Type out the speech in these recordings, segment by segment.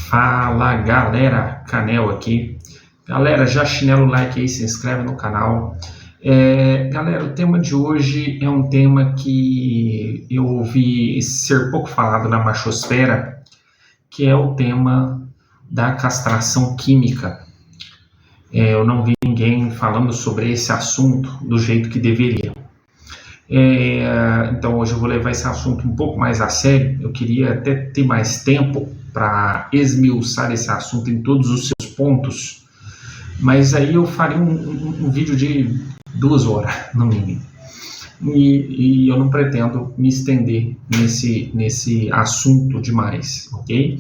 Fala galera, Canel aqui. Galera, já chinela o like aí, se inscreve no canal. Galera, o tema de hoje é um tema que eu ouvi ser pouco falado na machosfera, que é o tema da castração química. Eu não vi ninguém falando sobre esse assunto do jeito que deveria. Então hoje eu vou levar esse assunto um pouco mais a sério. Eu queria até ter mais tempo para esmiuçar esse assunto em todos os seus pontos, mas aí eu faria um vídeo de 2 horas no mínimo, e eu não pretendo me estender nesse assunto demais, ok?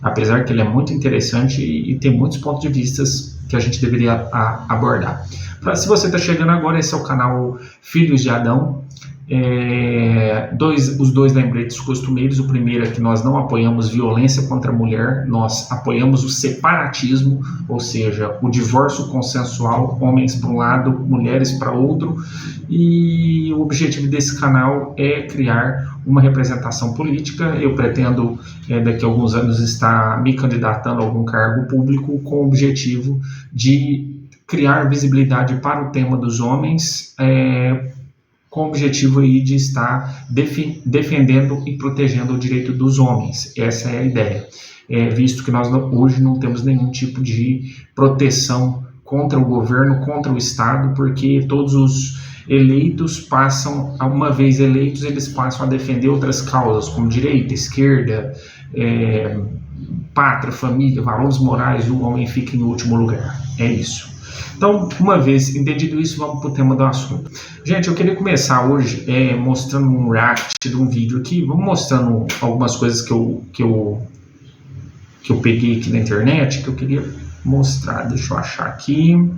Apesar que ele é muito interessante e tem muitos pontos de vista que a gente deveria abordar. Se você está chegando agora, esse é o canal Filhos de Adão. Os dois lembretes costumeiros. O primeiro é que nós não apoiamos violência contra a mulher, nós apoiamos o separatismo, ou seja, o divórcio consensual, homens para um lado, mulheres para outro, e o objetivo desse canal é criar uma representação política. Eu pretendo, daqui a alguns anos, estar me candidatando a algum cargo público com o objetivo de criar visibilidade para o tema dos homens, com o objetivo aí de estar defendendo e protegendo o direito dos homens. Essa é a ideia, visto que nós hoje não temos nenhum tipo de proteção contra o governo, contra o Estado, porque todos os eleitos passam, uma vez eleitos, eles passam a defender outras causas, como direita, esquerda, pátria, família, valores morais, e o homem fica em último lugar. É isso. Então, uma vez entendido isso, vamos para o tema do assunto. Gente, eu queria começar hoje mostrando um react de um vídeo aqui. Vamos mostrando algumas coisas que eu peguei aqui na internet, que eu queria mostrar. Deixa eu achar aqui.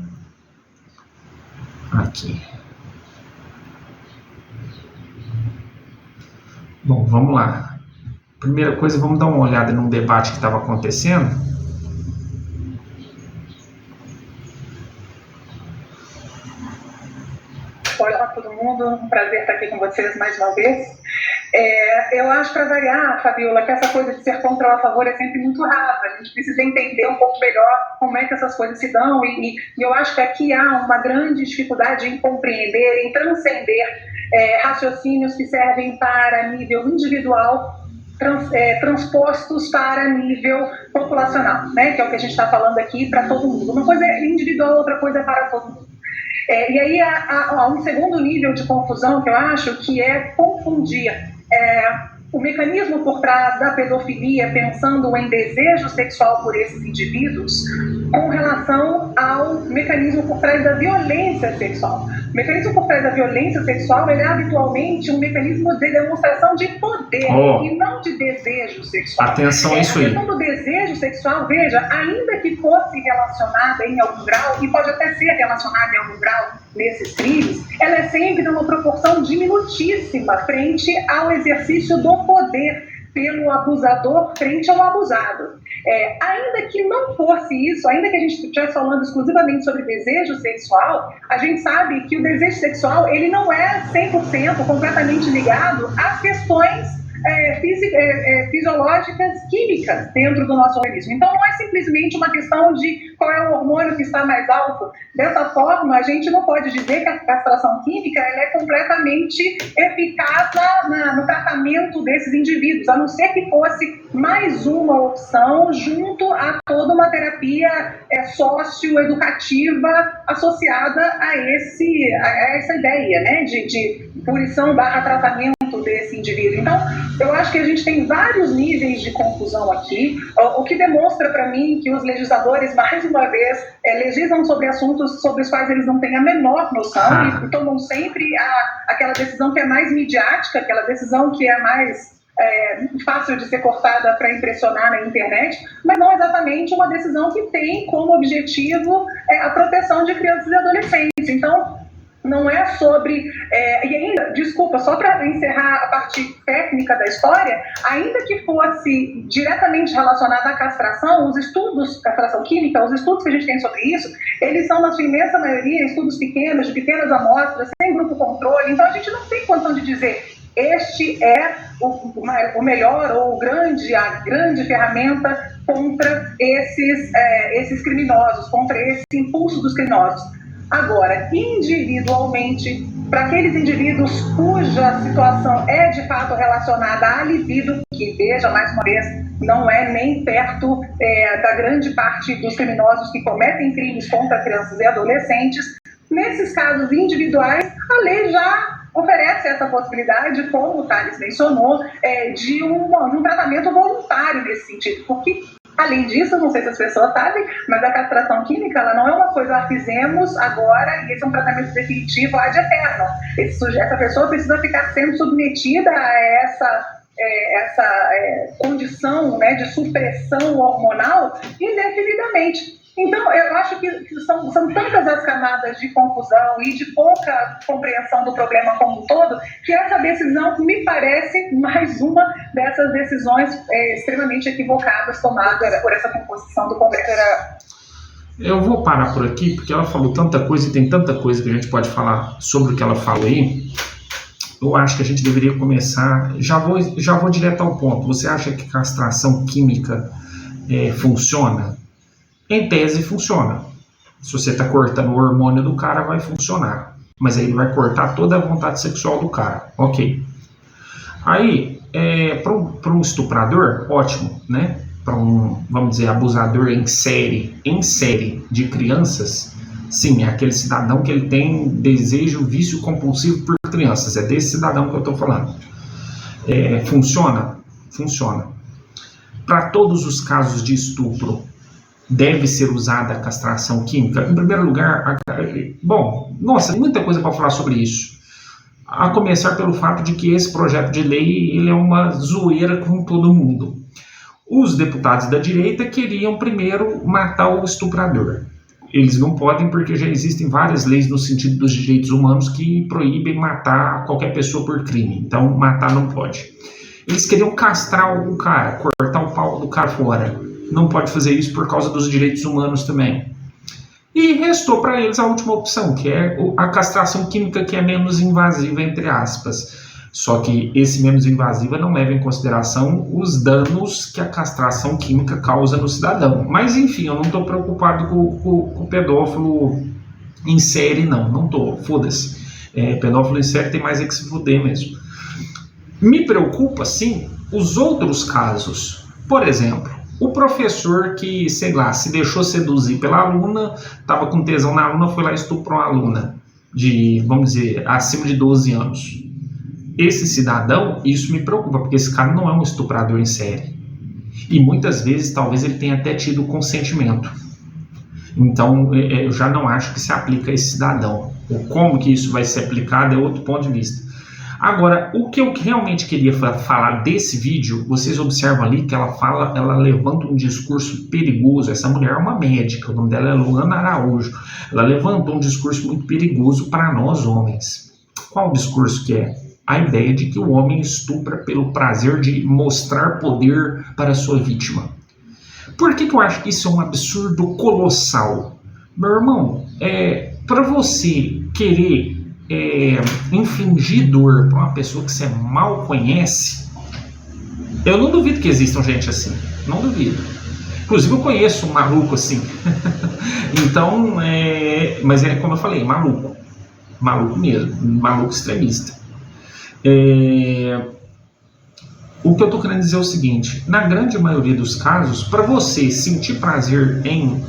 Aqui. Bom, vamos lá. Primeira coisa, vamos dar uma olhada num debate que estava acontecendo. Olá todo mundo, um prazer estar aqui com vocês mais uma vez. Eu acho, para variar, Fabiola, que essa coisa de ser contra ou a favor é sempre muito rasa. A gente precisa entender um pouco melhor como é que essas coisas se dão, e eu acho que aqui há uma grande dificuldade em compreender, em transcender raciocínios que servem para nível individual, transpostos para nível populacional, né? Que é o que a gente está falando aqui para todo mundo. Uma coisa é individual, outra coisa é para todo mundo. E aí há um segundo nível de confusão que eu acho, que é confundir o mecanismo por trás da pedofilia, pensando em desejo sexual por esses indivíduos, com relação ao mecanismo por trás da violência sexual. O mecanismo por trás da violência sexual é habitualmente um mecanismo de demonstração de poder e não de desejo sexual. Atenção a isso aí. A questão do desejo sexual, veja, ainda que fosse relacionada em algum grau, e pode até ser relacionada em algum grau nesses crimes, ela é sempre numa proporção diminutíssima frente ao exercício do poder pelo abusador frente ao abusado. Ainda que não fosse isso, ainda que a gente estivesse falando exclusivamente sobre desejo sexual, a gente sabe que o desejo sexual ele não é 100% completamente ligado às questões fisiológicas, químicas dentro do nosso organismo. Então não é simplesmente uma questão de qual é o hormônio que está mais alto. Dessa forma, a gente não pode dizer que a castração química ela é completamente eficaz no tratamento desses indivíduos, a não ser que fosse mais uma opção junto a toda uma terapia socioeducativa associada a essa ideia, né, de punição/tratamento desse indivíduo. Então, eu acho que a gente tem vários níveis de confusão aqui, o que demonstra para mim que os legisladores, mais uma vez, legislam sobre assuntos sobre os quais eles não têm a menor noção e tomam sempre aquela decisão que é mais midiática, aquela decisão que é mais fácil de ser cortada para impressionar na internet, mas não exatamente uma decisão que tem como objetivo a proteção de crianças e adolescentes. Então, não é sobre... e ainda, desculpa, só para encerrar a parte técnica da história, ainda que fosse diretamente relacionada à castração, os estudos, castração química, os estudos que a gente tem sobre isso, eles são, na sua imensa maioria, estudos pequenos, de pequenas amostras, sem grupo controle, então a gente não tem condição de dizer este é o melhor ou a grande ferramenta contra esses criminosos, contra esse impulso dos criminosos. Agora, individualmente, para aqueles indivíduos cuja situação é de fato relacionada à libido, que, veja, mais uma vez, não é nem perto da grande parte dos criminosos que cometem crimes contra crianças e adolescentes, nesses casos individuais, a lei já oferece essa possibilidade, como o Thales mencionou, de um tratamento voluntário nesse sentido, porque, além disso, não sei se as pessoas sabem, mas a castração química ela não é uma coisa que fizemos agora e esse é um tratamento definitivo ad eterno. Essa pessoa precisa ficar sendo submetida a essa condição, né, de supressão hormonal indefinidamente. Então, eu acho que são tantas as camadas de confusão e de pouca compreensão do problema como um todo, que essa decisão me parece mais uma dessas decisões extremamente equivocadas tomadas por essa composição do Congresso. Eu vou parar por aqui, porque ela falou tanta coisa e tem tanta coisa que a gente pode falar sobre o que ela falou aí. Eu acho que a gente deveria começar... Já vou direto ao ponto. Você acha que castração química funciona? Em tese funciona. Se você está cortando o hormônio do cara, vai funcionar. Mas aí ele vai cortar toda a vontade sexual do cara. Ok. Aí, para um estuprador, ótimo, né? Para um, vamos dizer, abusador em série de crianças, sim, é aquele cidadão que ele tem desejo, vício compulsivo por crianças. É desse cidadão que eu estou falando. Funciona? Funciona. Para todos os casos de estupro, deve ser usada a castração química? Em primeiro lugar, tem muita coisa para falar sobre isso. A começar pelo fato de que esse projeto de lei ele é uma zoeira com todo mundo. Os deputados da direita queriam primeiro matar o estuprador. Eles não podem porque já existem várias leis no sentido dos direitos humanos que proíbem matar qualquer pessoa por crime. Então, matar não pode. Eles queriam castrar o cara, cortar o pau do cara fora. Não pode fazer isso por causa dos direitos humanos também. E restou para eles a última opção, que é a castração química, que é menos invasiva, entre aspas. Só que esse menos invasiva não leva em consideração os danos que a castração química causa no cidadão. Mas, enfim, eu não estou preocupado com o pedófilo em série, não estou, foda-se. Pedófilo em série tem mais é que se fuder mesmo. Me preocupa, sim, os outros casos. Por exemplo, o professor que, sei lá, se deixou seduzir pela aluna, estava com tesão na aluna, foi lá e estuprou a aluna de, vamos dizer, acima de 12 anos. Esse cidadão, isso me preocupa, porque esse cara não é um estuprador em série. E muitas vezes, talvez ele tenha até tido consentimento. Então, eu já não acho que se aplica a esse cidadão. Como que isso vai ser aplicado é outro ponto de vista. Agora, o que eu realmente queria falar desse vídeo, vocês observam ali que ela levanta um discurso perigoso. Essa mulher é uma médica, o nome dela é Luana Araújo. Ela levanta um discurso muito perigoso para nós homens. Qual o discurso que é? A ideia de que o homem estupra pelo prazer de mostrar poder para a sua vítima. Por que eu acho que isso é um absurdo colossal? Meu irmão, para você querer infligir dor para uma pessoa que você mal conhece, eu não duvido que existam gente assim, não duvido. Inclusive eu conheço um maluco assim. Então, mas como eu falei, maluco mesmo, maluco extremista. O que eu estou querendo dizer é o seguinte: na grande maioria dos casos, para você sentir prazer em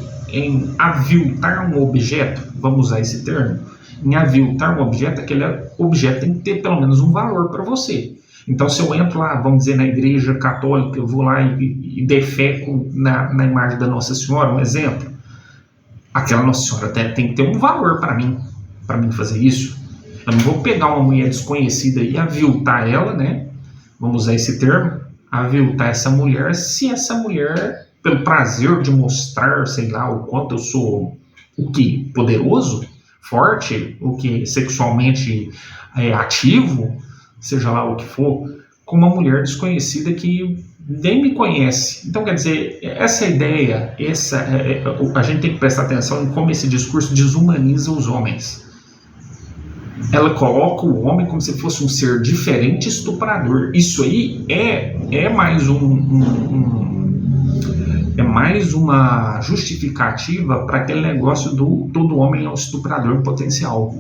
aviltar um objeto, vamos usar esse termo, em aviltar um objeto, aquele objeto tem que ter pelo menos um valor para você. Então, se eu entro lá, vamos dizer, na igreja católica, eu vou lá e defeco na imagem da Nossa Senhora, um exemplo, aquela Nossa Senhora tem que ter um valor para mim fazer isso. Eu não vou pegar uma mulher desconhecida e aviltar ela, né? Vamos usar esse termo, aviltar essa mulher, se essa mulher, pelo prazer de mostrar, sei lá, o quanto eu sou, poderoso, forte, sexualmente ativo, seja lá o que for, com uma mulher desconhecida que nem me conhece. Então, quer dizer, essa ideia, a gente tem que prestar atenção em como esse discurso desumaniza os homens. ela coloca o homem como se fosse um ser diferente, estuprador. Isso aí é mais é mais uma justificativa para aquele negócio do todo homem é um estuprador em potencial,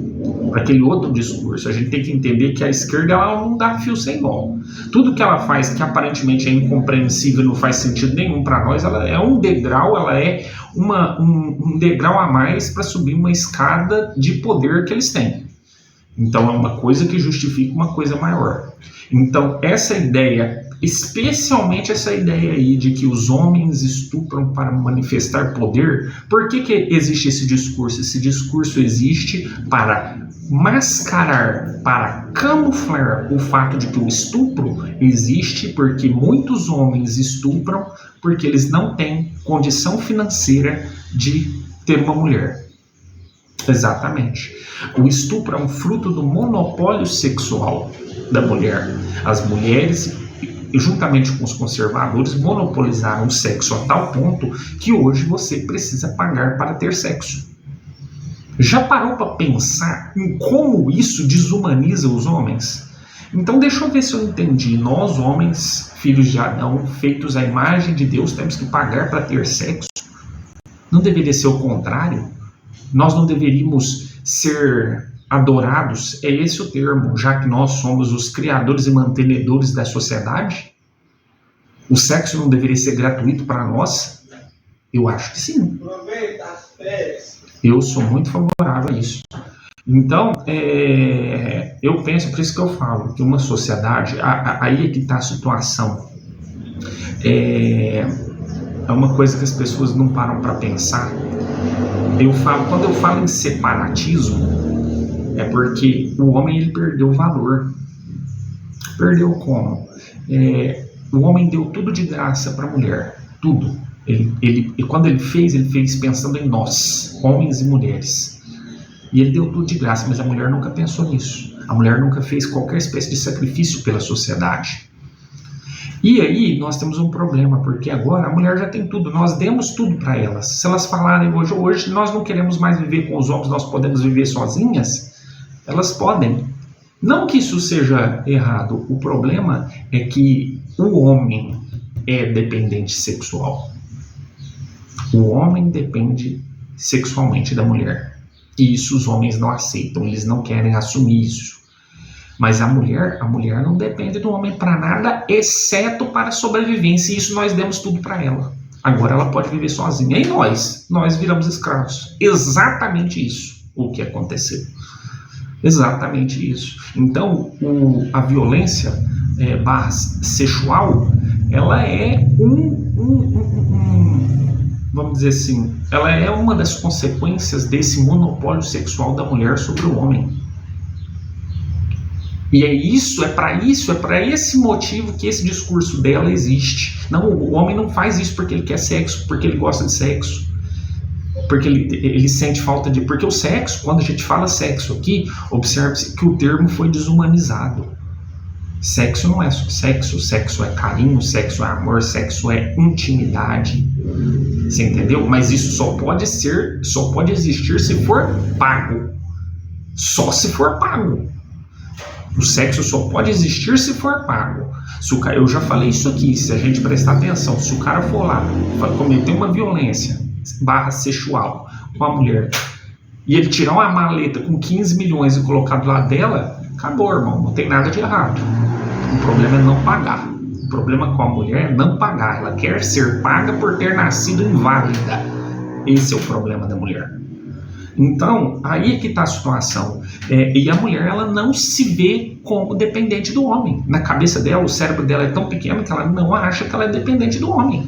para aquele outro discurso. A gente tem que entender que a esquerda ela não dá fio sem nó. Tudo que ela faz que aparentemente é incompreensível, não faz sentido nenhum para nós, ela é um degrau, ela é um degrau a mais para subir uma escada de poder que eles têm. Então é uma coisa que justifica uma coisa maior. Então essa ideia, especialmente essa ideia aí de que os homens estupram para manifestar poder, por que existe esse discurso? Esse discurso existe para mascarar, para camuflar o fato de que o estupro existe, porque muitos homens estupram porque eles não têm condição financeira de ter uma mulher. Exatamente. O estupro é um fruto do monopólio sexual da mulher. As mulheres, juntamente com os conservadores, monopolizaram o sexo a tal ponto que hoje você precisa pagar para ter sexo. Já parou para pensar em como isso desumaniza os homens? Então deixa eu ver se eu entendi. Nós, homens, filhos de Adão, feitos à imagem de Deus, temos que pagar para ter sexo? Não deveria ser o contrário? Nós não deveríamos ser adorados? É esse o termo, já que nós somos os criadores e mantenedores da sociedade? O sexo não deveria ser gratuito para nós? Eu acho que sim. Eu sou muito favorável a isso. Então, eu penso, por isso que eu falo, que uma sociedade, aí é que está a situação. É uma coisa que as pessoas não param para pensar. Quando eu falo em separatismo, é porque o homem ele perdeu o valor. Perdeu como? O homem deu tudo de graça para a mulher, tudo. E quando ele fez pensando em nós, homens e mulheres. E ele deu tudo de graça, mas a mulher nunca pensou nisso. A mulher nunca fez qualquer espécie de sacrifício pela sociedade. E aí nós temos um problema, porque agora a mulher já tem tudo, nós demos tudo para elas. Se elas falarem hoje nós não queremos mais viver com os homens, nós podemos viver sozinhas, elas podem. Não que isso seja errado, o problema é que o homem é dependente sexual. O homem depende sexualmente da mulher. E isso os homens não aceitam, eles não querem assumir isso. Mas a mulher não depende do homem para nada, exceto para a sobrevivência. E isso nós demos tudo para ela. Agora ela pode viver sozinha. E nós viramos escravos. Exatamente isso o que aconteceu. Exatamente isso. Então, a violência sexual, ela é vamos dizer assim, ela é uma das consequências desse monopólio sexual da mulher sobre o homem. E é para esse motivo que esse discurso dela existe. Não, o homem não faz isso porque ele quer sexo, porque ele gosta de sexo, porque ele sente falta de... Porque o sexo, quando a gente fala sexo aqui, observe-se que o termo foi desumanizado. Sexo não é sexo, sexo é carinho, sexo é amor, sexo é intimidade. Você entendeu? Mas isso só pode existir se for pago. Só se for pago. O sexo só pode existir se for pago. Eu já falei isso aqui, se a gente prestar atenção, se o cara for lá cometer uma violência sexual com a mulher e ele tirar uma maleta com 15 milhões e colocar do lado dela, acabou, irmão, não tem nada de errado. O problema é não pagar. O problema com a mulher é não pagar. Ela quer ser paga por ter nascido inválida. Esse é o problema da mulher. Então, aí é que está a situação. E a mulher, ela não se vê como dependente do homem. Na cabeça dela, o cérebro dela é tão pequeno que ela não acha que ela é dependente do homem.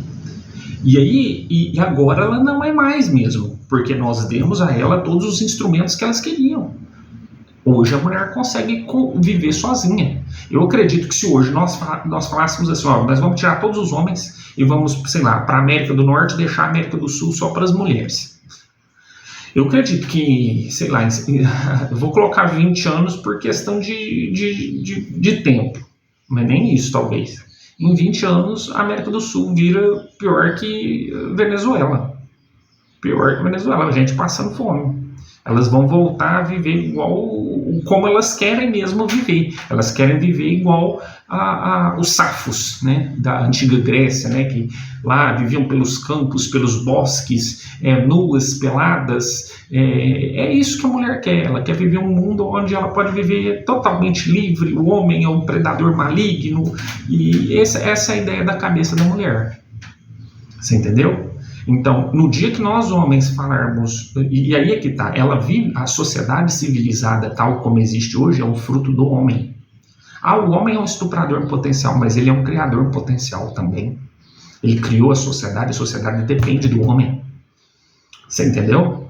E agora ela não é mais mesmo, porque nós demos a ela todos os instrumentos que elas queriam. Hoje a mulher consegue viver sozinha. Eu acredito que se hoje nós falássemos assim, nós vamos tirar todos os homens e vamos, sei lá, para a América do Norte e deixar a América do Sul só para as mulheres. Eu acredito que, sei lá, eu vou colocar 20 anos por questão de tempo, mas nem isso talvez. Em 20 anos a América do Sul vira pior que Venezuela. Pior que Venezuela, a gente passando fome. Elas vão voltar a viver igual como elas querem mesmo viver. Elas querem viver igual os safos, né, da antiga Grécia, né, que lá viviam pelos campos, pelos bosques, nuas, peladas. É isso que a mulher quer. Ela quer viver um mundo onde ela pode viver totalmente livre. O homem é um predador maligno. E essa é a ideia da cabeça da mulher. Você entendeu? Então, no dia que nós homens falarmos, e aí é que tá, a sociedade civilizada tal como existe hoje é um fruto do homem. O homem é um estuprador em potencial, mas ele é um criador em potencial também. Ele criou a sociedade depende do homem. Você entendeu?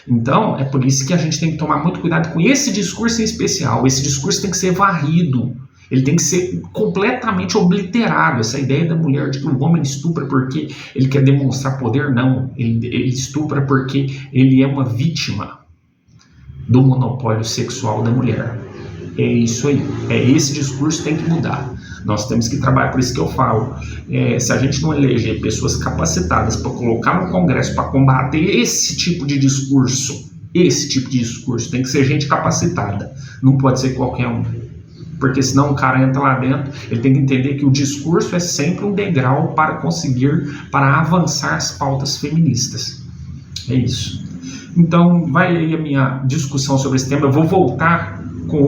Então, é por isso que a gente tem que tomar muito cuidado com esse discurso em especial. Esse discurso tem que ser varrido. Ele tem que ser completamente obliterado. Essa ideia da mulher de que o homem estupra porque ele quer demonstrar poder, não. Ele estupra porque ele é uma vítima do monopólio sexual da mulher. É isso aí. Esse discurso tem que mudar. Nós temos que trabalhar, por isso que eu falo, se a gente não eleger pessoas capacitadas para colocar no Congresso para combater esse tipo de discurso, tem que ser gente capacitada. Não pode ser qualquer um. Porque senão o cara entra lá dentro, ele tem que entender que o discurso é sempre um degrau para avançar as pautas feministas. É isso. Então, vai aí a minha discussão sobre esse tema. Eu vou voltar com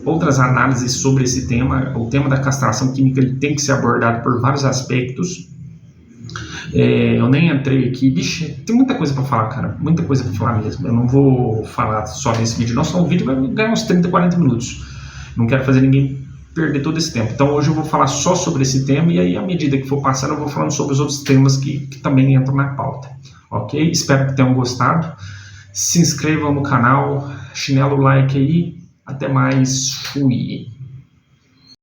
outras análises sobre esse tema. O tema da castração química ele tem que ser abordado por vários aspectos. Eu nem entrei aqui, tem muita coisa para falar, cara, muita coisa para falar mesmo. Eu não vou falar só nesse vídeo, não, senão o vídeo vai ganhar uns 30, 40 minutos. Não quero fazer ninguém perder todo esse tempo. Então hoje eu vou falar só sobre esse tema e aí à medida que for passando eu vou falando sobre os outros temas que também entram na pauta. Ok? Espero que tenham gostado. Se inscrevam no canal, chinelo like aí. Até mais. Fui.